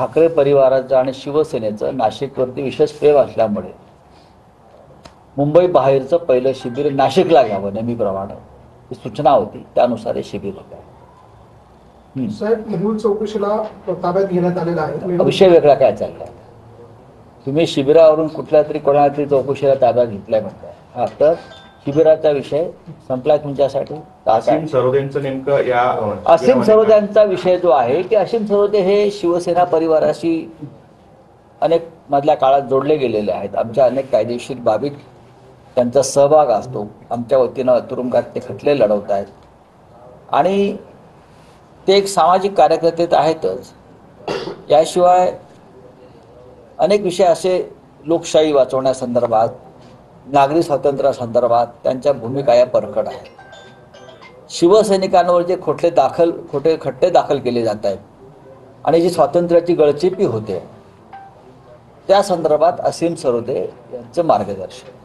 ठाकरे परिवाराचं आणि शिवसेनेचं नाशिकवरती विशेष प्रेम असल्यामुळे मुंबई बाहेरचं पहिलं शिबिर नाशिकला घ्यावं नेहमीप्रमाणे ही सूचना होती, त्यानुसार हे शिबिर होतं. साहेब, मेहुल चौकशीला ताब्यात घेण्यात आलेला आहे. विषय वेगळा काय चाललाय? तुम्ही शिबिरावरून कुठल्या तरी कोणाला तरी चौकशीला ताब्यात घेतलाय म्हणताय. हा, तर शिबिराचा विषय संपलाय तुमच्यासाठी? असीम सरोदेंचं नेमकं या असीम सरोदेंचा विषय जो आहे की असीम सरोदे हे शिवसेना परिवाराशी अनेक मधल्या काळात जोडले गेलेले आहेत. आमच्या अनेक कायदेशीर बाबीत त्यांचा सहभाग असतो. आमच्या वतीनं तुरुंगात ते खटले लढवत आहेत आणि ते एक सामाजिक कार्यकर्ते आहेतच. याशिवाय अनेक विषय असे लोकशाही वाचवण्यासंदर्भात, नागरी स्वातंत्र्यासंदर्भात त्यांच्या भूमिका या परखड आहेत. शिवसैनिकांवर जे खोटे खटले दाखल केले जात आहेत आणि जी स्वातंत्र्याची गळचेपी होते त्या संदर्भात असीम सरोदे यांचं मार्गदर्शन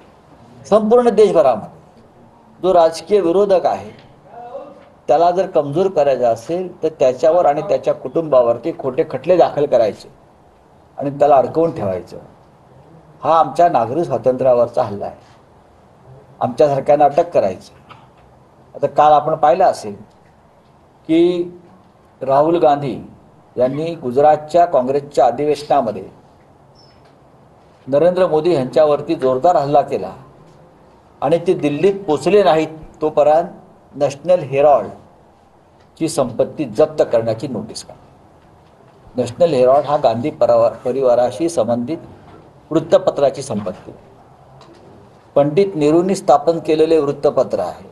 संपूर्ण देशभरामध्ये जो राजकीय विरोधक आहे त्याला जर कमजोर करायचं असेल तर त्याच्यावर आणि त्याच्या कुटुंबावरती खोटे खटले दाखल करायचे आणि त्याला अडकवून ठेवायचं, हा आमच्या नागरी स्वातंत्र्यावरचा हल्ला आहे. आमच्यासारख्यांना अटक करायची. आता काल आपण पाहिलं असेल की राहुल गांधी यांनी गुजरातच्या काँग्रेसच्या अधिवेशनामध्ये नरेंद्र मोदी यांच्यावरती जोरदार हल्ला केला आणि ते दिल्लीत पोचले नाहीत तोपर्यंत नॅशनल हेराल्डची संपत्ती जप्त करण्याची नोटीस काढली. नॅशनल हेराल्ड हा गांधी परिवाराशी संबंधित वृत्तपत्राची संपत्ती, पंडित नेहरूंनी स्थापन केलेले वृत्तपत्र आहे.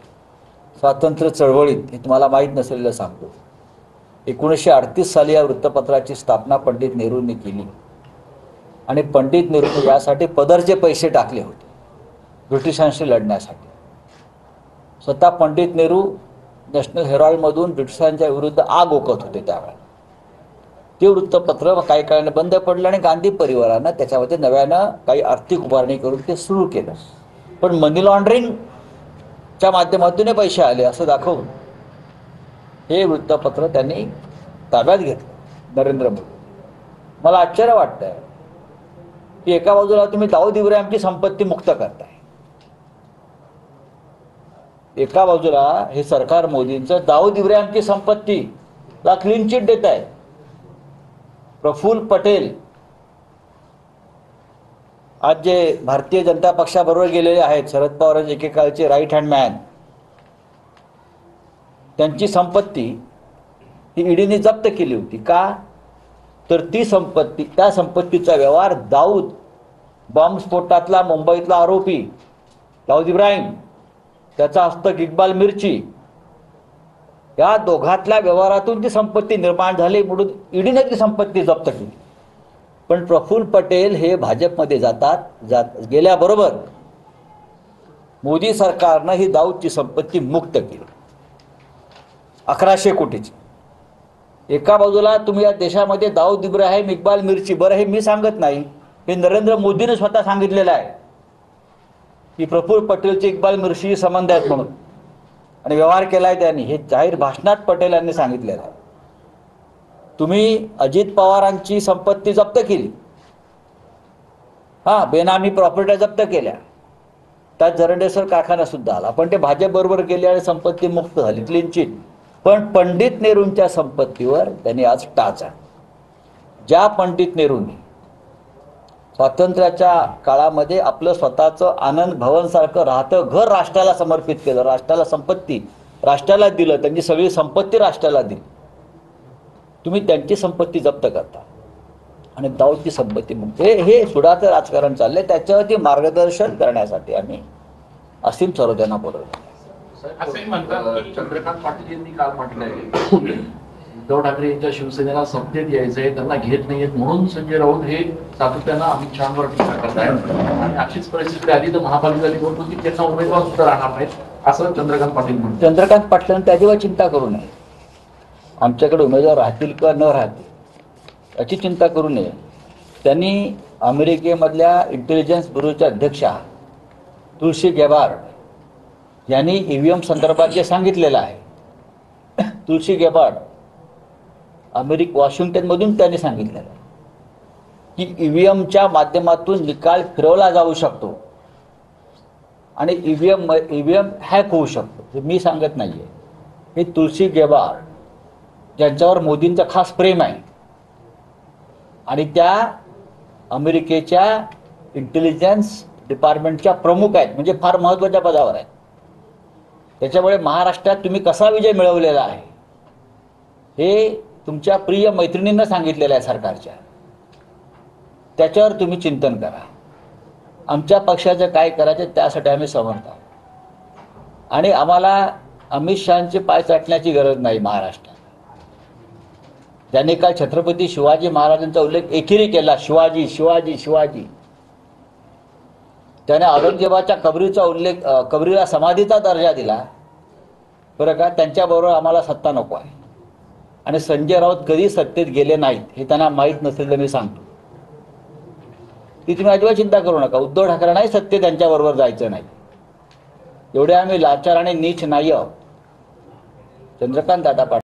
स्वातंत्र्य चळवळीत, हे तुम्हाला माहीत नसलेलं सांगतो, 1938 साली या वृत्तपत्राची स्थापना पंडित नेहरूंनी केली आणि पंडित नेहरूंनी यासाठी पदरचे पैसे टाकले होते ब्रिटिशांशी लढण्यासाठी. स्वतः पंडित नेहरू नॅशनल हेराल्डमधून ब्रिटिशांच्या विरुद्ध आग ओकत होते त्यावेळेला. ते वृत्तपत्र काही काळाने बंद पडलं आणि गांधी परिवारानं त्याच्यामध्ये नव्यानं काही आर्थिक उभारणी करून ते सुरू केलं. पण मनी लॉन्ड्रिंगच्या माध्यमातून पैसे आले असं दाखवून हे वृत्तपत्र त्यांनी ताब्यात घेतलं नरेंद्र मोदी. मला आश्चर्य वाटतंय की एका बाजूला तुम्ही दाऊद इब्राहिमची संपत्ती मुक्त करताय, एका बाजूला हे सरकार मोदींचं दाऊद इब्राहिमची संपत्तीला क्लीन चिट देत आहे. प्रफुल्ल पटेल आज जे भारतीय जनता पक्षाबरोबर गेलेले आहेत, शरद पवारांचे एकेकाळचे राईट हँड मॅन, त्यांची संपत्ती ही ईडीने जप्त केली होती. का? तर ती संपत्ती, त्या संपत्तीचा व्यवहार दाऊद, बॉम्बस्फोटातला मुंबईतला आरोपी दाऊद इब्राहिम, त्याचा हस्तक इक्बाल मिर्ची, या दोघातल्या व्यवहारातून ती संपत्ती निर्माण झाली म्हणून ईडीने ती संपत्ती जप्त केली. पण प्रफुल्ल पटेल हे भाजपमध्ये गेल्याबरोबर मोदी सरकारनं ही दाऊदची संपत्ती मुक्त केली, 1100 कोटीची. एका बाजूला तुम्ही या देशामध्ये दाऊद इब्राहिम, इक्बाल मिर्ची, बरं हे मी सांगत नाही, हे नरेंद्र मोदीने स्वतः सांगितलेलं आहे की प्रफुल्ल पटेलचे इक्बाल मिर्ची संबंध आहेत म्हणून, आणि व्यवहार केलाय त्यांनी. हे जाहीर भाषणात पटेल यांनी सांगितलेलं आहे. तुम्ही अजित पवारांची संपत्ती जप्त केली, बेनामी प्रॉपर्टी जप्त केल्या, त्यात जरंडेश्वर कारखाना सुद्धा आला, पण ते भाजप बरोबर गेले आणि संपत्ती मुक्त झाली, क्लीन चिट. पण पंडित नेहरूंच्या संपत्तीवर त्यांनी आज टाच आहे. ज्या पंडित नेहरूंनी स्वातंत्र्याच्या काळामध्ये आपलं स्वतःचं आनंद भवन सारखं राहतं घर राष्ट्राला समर्पित केलं, राष्ट्राला संपत्ती राष्ट्राला दिलं, त्यांची सगळी संपत्ती राष्ट्राला दिली, तुम्ही त्यांची संपत्ती जप्त करता आणि दाऊदची संपत्ती मुक्त. हे सुडाचं राजकारण चाललंय. त्याच्यावरती मार्गदर्शन करण्यासाठी आम्ही असीम सरोदेंना बोलवलं. असंही म्हणतात की चंद्रकांत पाटील यांनी काल म्हटलंय उद्धव ठाकरे यांच्या शिवसेनेला सत्तेत यायचंय, त्यांना घेत नाहीयेत म्हणून संजय राऊत हे सातत्यानं अमित शहावर टीका करतायत आणि अशीच परिस्थिती आली तर महापालिका निवडणुकीत त्यांना उमेदवार सुद्धा राहणार नाहीत असं चंद्रकांत पाटील म्हणतात. चंद्रकांत पाटलांनी त्याच्यावर चिंता करू नये. आमच्याकडे उमेदवार राहतील किंवा न राहतील याची चिंता करू नये. त्यांनी अमेरिकेमधल्या इंटेलिजन्स ब्युरोच्या अध्यक्षा तुळशी गेबार्ड यांनी ईव्हीएम संदर्भात जे सांगितलेलं आहे, तुळशी गेबार्ड वॉशिंग्टनमधून त्यांनी सांगितलेलं आहे की ईव्हीएमच्या माध्यमातून निकाल फिरवला जाऊ शकतो आणि ईव्हीएम हॅक होऊ शकतो, हे मी सांगत नाहीये. हे तुलसी गेबार ज्यांच्यावर मोदींचं खास प्रेम आहे आणि त्या अमेरिकेच्या इंटेलिजन्स डिपार्टमेंटच्या प्रमुख आहेत, म्हणजे फार महत्त्वाच्या पदावर आहेत. त्याच्यामुळे महाराष्ट्रात तुम्ही कसा विजय मिळवलेला आहे हे तुमच्या प्रिय मैत्रिणींना सांगितलेलं आहे सरकारच्या. त्याच्यावर तुम्ही चिंतन करा. आमच्या पक्षाचं काय करायचं त्यासाठी आम्ही समर्थ आहोत आणि आम्हाला अमित शहाचे पाय चाटण्याची गरज नाही. महाराष्ट्रात त्यांनी काल छत्रपती शिवाजी महाराजांचा उल्लेख एकेरी केला, शिवाजी शिवाजी शिवाजी. त्याने औरंगजेबाच्या कबरीला समाधीचा दर्जा दिला. बरं का, त्यांच्याबरोबर आम्हाला सत्ता नको आहे. आणि संजय राऊत कधी सत्तेत गेले नाहीत हे त्यांना माहीत नसेल तर मी सांगतो. ती तुम्ही अजिबात चिंता करू नका. उद्धव ठाकरे नाही सत्तेत त्यांच्याबरोबर जायचं नाही. एवढे आम्ही लाचार आणि नीच नाही आहोत. चंद्रकांत दादा पाटील.